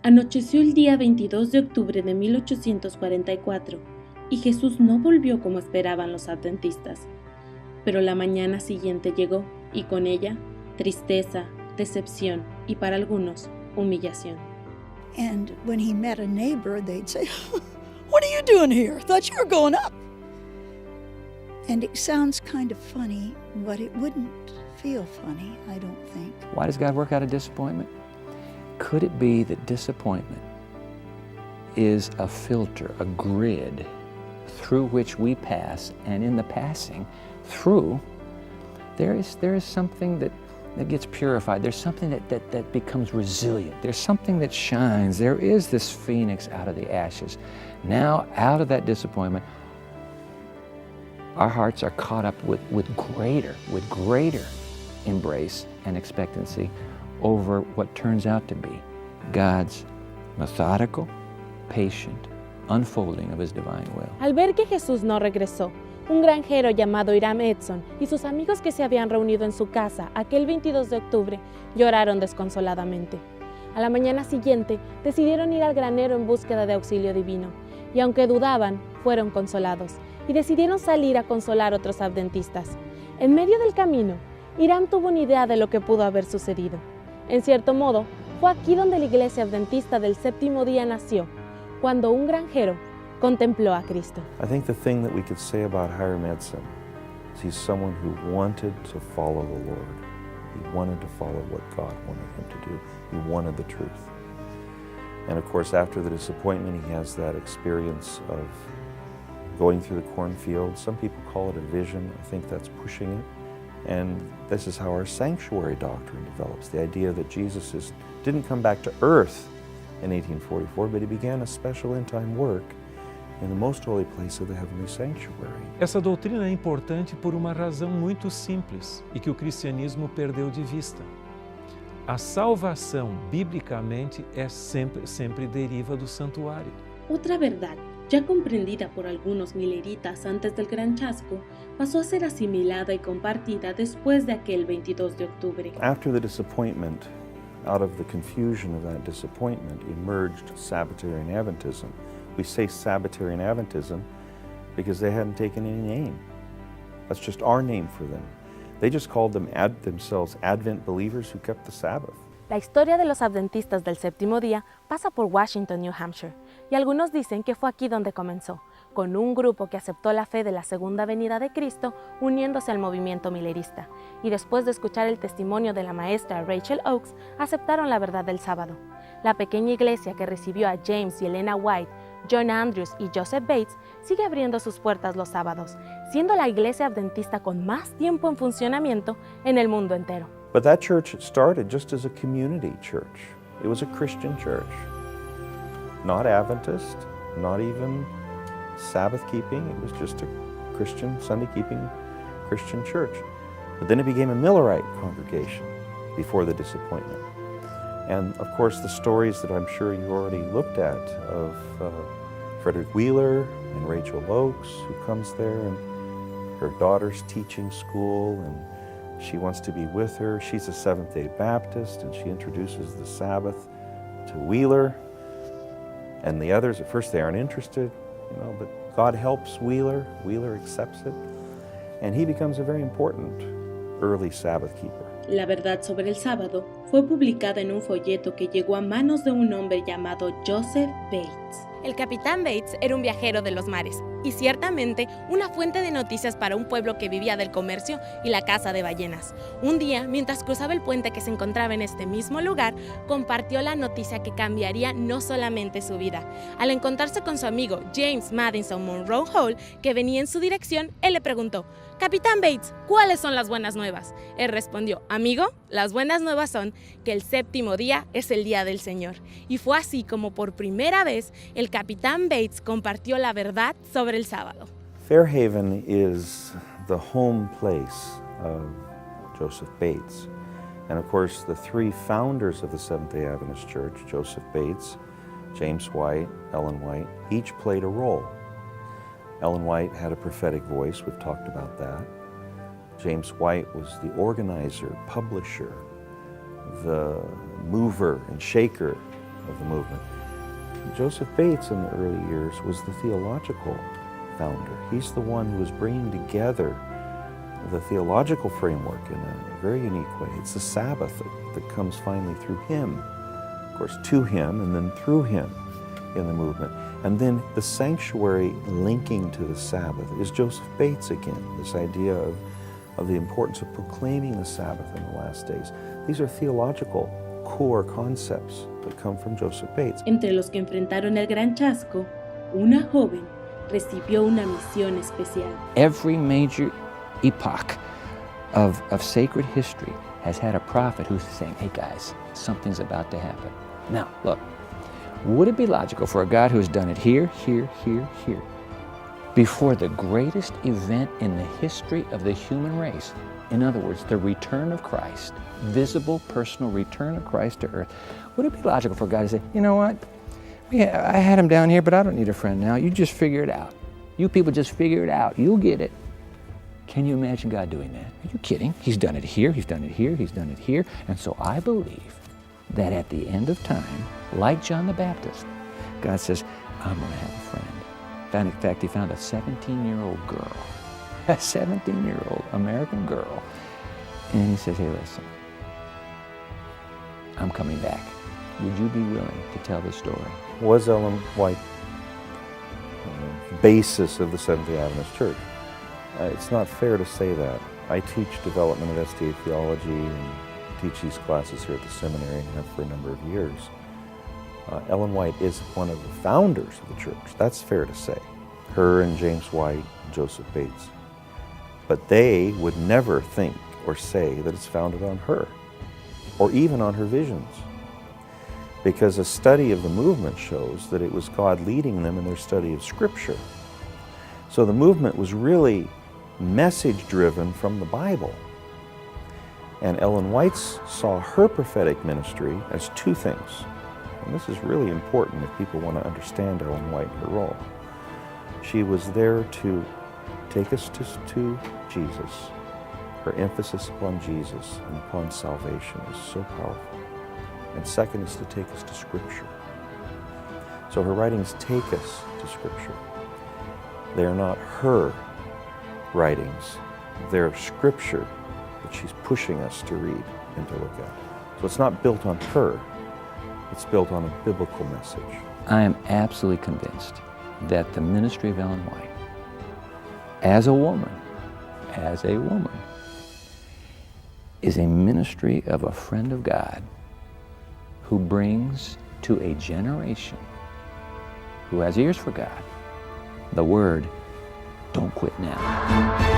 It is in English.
Anocheció el día 22 de octubre de 1844 y Jesús no volvió como esperaban los adventistas. Pero la mañana siguiente llegó y con ella tristeza, decepción y para algunos humillación. And when he met a neighbor, they'd say, "What are you doing here? Thought you were going up." And it sounds kind of funny, but it wouldn't feel funny, I don't think. Why does God work out of disappointment? Could it be that disappointment is a filter, a grid through which we pass, and in the passing through, there is something that gets purified. There's something that becomes resilient. There's something that shines. There is this phoenix out of the ashes. Now, out of that disappointment, our hearts are caught up with greater embrace and expectancy over what turns out to be God's methodical, patient unfolding of His divine will. Al ver que Jesús no regresó, un granjero llamado Hiram Edson y sus amigos que se habían reunido en su casa aquel 22 de octubre lloraron desconsoladamente. A la mañana siguiente decidieron ir al granero en búsqueda de auxilio divino y aunque dudaban, fueron consolados y decidieron salir a consolar a otros adventistas. En medio del camino, Hiram tuvo una idea de lo que pudo haber sucedido. En cierto modo, fue aquí donde la Iglesia Adventista del Séptimo día nació, cuando un granjero contempló a Cristo. I think the thing that we could say about Hiram Edson is he's someone who wanted to follow the Lord. He wanted to follow what God wanted him to do. He wanted the truth. And of course, after the disappointment, he has that experience of going through the cornfield. Some people call it a vision. I think that's pushing it. And this is how our sanctuary doctrine develops, the idea that Jesus didn't come back to earth in 1844, but he began a special end-time work in the most holy place of the heavenly sanctuary. Essa doutrina é importante por uma razão muito simples e que o cristianismo perdeu de vista. A salvação, biblicamente, sempre deriva do santuário. Otra verdad, ya comprendida por algunos mileritas antes del gran chasco, pasó a ser asimilada y compartida después de aquel 22 de octubre. After the disappointment, out of the confusion of that disappointment, emerged Sabbatarian Adventism. We say Sabbatarian Adventism because they hadn't taken any name. That's just our name for them. They just called themselves Advent believers who kept the Sabbath. La historia de los adventistas del Séptimo día pasa por Washington, New Hampshire, y algunos dicen que fue aquí donde comenzó, con un grupo que aceptó la fe de la segunda venida de Cristo uniéndose al movimiento milerista, y después de escuchar el testimonio de la maestra Rachel Oakes, aceptaron la verdad del sábado. La pequeña iglesia que recibió a James y Elena White, John Andrews y Joseph Bates sigue abriendo sus puertas los sábados, siendo la iglesia adventista con más tiempo en funcionamiento en el mundo entero. But that church started just as a community church. It was a Christian church. Not Adventist, not even Sabbath keeping. It was just a Christian, Sunday keeping Christian church. But then it became a Millerite congregation before the disappointment. And of course the stories that I'm sure you already looked at of Frederick Wheeler and Rachel Oakes, who comes there and her daughter's teaching school and she wants to be with her. She's a Seventh-day Baptist and she introduces the Sabbath to Wheeler. And the others, at first they aren't interested, but God helps Wheeler. Wheeler accepts it. And he becomes a very important early Sabbath keeper. La verdad sobre el sábado fue publicada en un folleto que llegó a manos de un hombre llamado Joseph Bates. El capitán Bates era un viajero de los mares y ciertamente una fuente de noticias para un pueblo que vivía del comercio y la caza de ballenas. Un día, mientras cruzaba el puente que se encontraba en este mismo lugar, compartió la noticia que cambiaría no solamente su vida. Al encontrarse con su amigo James Madison Monroe Hall, que venía en su dirección, él le preguntó: «Capitán Bates, ¿cuáles son las buenas nuevas?». Él respondió: «Amigo, las buenas nuevas son que el séptimo día es el día del Señor». Y fue así como por primera vez el capitán Bates compartió la verdad sobre el sábado. Fairhaven is the home place of Joseph Bates. And of course, the three founders of the Seventh-day Adventist Church, Joseph Bates, James White, Ellen White, each played a role. Ellen White had a prophetic voice, we've talked about that. James White was the organizer, publisher, the mover and shaker of the movement. Joseph Bates in the early years was the theological founder. He's the one who was bringing together the theological framework in a very unique way. It's the Sabbath that comes finally through him, of course, to him and then through him in the movement. And then the sanctuary linking to the Sabbath is Joseph Bates again, this idea of the importance of proclaiming the Sabbath in the last days. These are theological core concepts that come from Joseph Bates. Entre los que enfrentaron el gran chasco, una joven recibió una misión especial. Every major epoch of sacred history has had a prophet who's saying, hey guys, something's about to happen. Now, look, would it be logical for a God who has done it here, here, here, here, before the greatest event in the history of the human race, in other words, the return of Christ, visible, personal return of Christ to earth, would it be logical for God to say, you know what, I had him down here, but I don't need a friend now. You just figure it out. You people just figure it out. You'll get it. Can you imagine God doing that? Are you kidding? He's done it here, he's done it here, he's done it here. And so I believe that at the end of time, like John the Baptist, God says, I'm going to have a friend. In fact, he found a 17-year-old girl, a 17-year-old American girl. And he says, hey, listen, I'm coming back. Would you be willing to tell the story? Was Ellen White the basis of the Seventh-day Adventist Church? It's not fair to say that. I teach development of SDA theology and teach these classes here at the seminary and have for a number of years. Ellen White is one of the founders of the church. That's fair to say. Her and James White, Joseph Bates. But they would never think or say that it's founded on her or even on her visions. Because a study of the movement shows that it was God leading them in their study of Scripture. So the movement was really message-driven from the Bible. And Ellen White saw her prophetic ministry as two things. And this is really important if people want to understand Ellen White and her role. She was there to take us to Jesus. Her emphasis upon Jesus and upon salvation is so powerful. And second is to take us to Scripture. So her writings take us to Scripture. They are not her writings. They're Scripture that she's pushing us to read and to look at. So it's not built on her. It's built on a biblical message. I am absolutely convinced that the ministry of Ellen White, as a woman, is a ministry of a friend of God who brings to a generation who has ears for God the word, don't quit now.